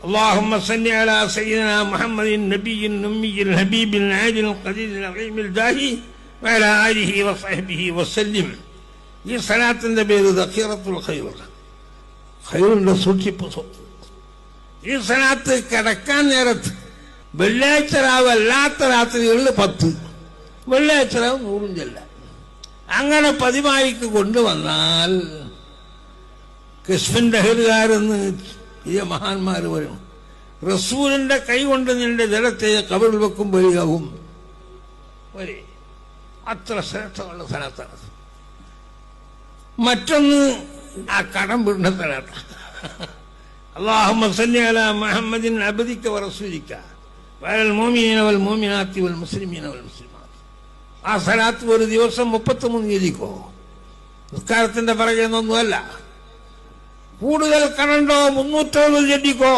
اللهم صل على سيدنا محمد النبي الأمي الحبيب العادل القدير العظيم الداهي وعلى آله وصحبه وسلم. ഈ സലാത്തിന്റെ പേര് ദഖീറത്തുൽ ഖൈർ, ഖൈറിന്റെ സൂക്ഷിപ്പ് സ്വത്ത്. ഈ സലാത്ത് കിടക്കാൻ നേരത്ത് വെള്ളിയാഴ്ച രാവ് അല്ലാത്ത രാത്രികളിൽ 10, വെള്ളിയാഴ്ച രാവ് 100 ചെല്ലാം. അങ്ങനെ പതിവായിക്ക് കൊണ്ടുവന്നാൽ കശ്മിന്റെ ഹെറുകാരെന്ന് ഈ മഹാന്മാർ വരും. റസൂലിന്റെ കൈ കൊണ്ട് നിന്റെ ജലത്തെ കബറിൽ വെക്കുമ്പോഴാകും വരെ. അത്ര ശ്രേഷ്ഠമുള്ള സ്ഥലത്താണ്. മറ്റൊന്ന് ആ കടം വീണ്ട സ്ഥലത്താണ്. അല്ലാഹുമ്മ സല്ലി അലാ മുഹമ്മദിൻ അബ്ദിക വറസൂലിക വഅലൽ മുഅ്മിനീന വൽ മുഅ്മിനാത്തി വൽ മുസ്ലിമീന വൽ മുസ്ലിമാത്ത്. ആ സലാത്ത് ഒരു ദിവസം 33 ചൊല്ലിക്കോ. നിസ്കാരത്തിന്റെ പിറകെ ഒന്നുമല്ല. കൂടുതൽ കടണ്ടോ 360 ചൊല്ലിക്കോ.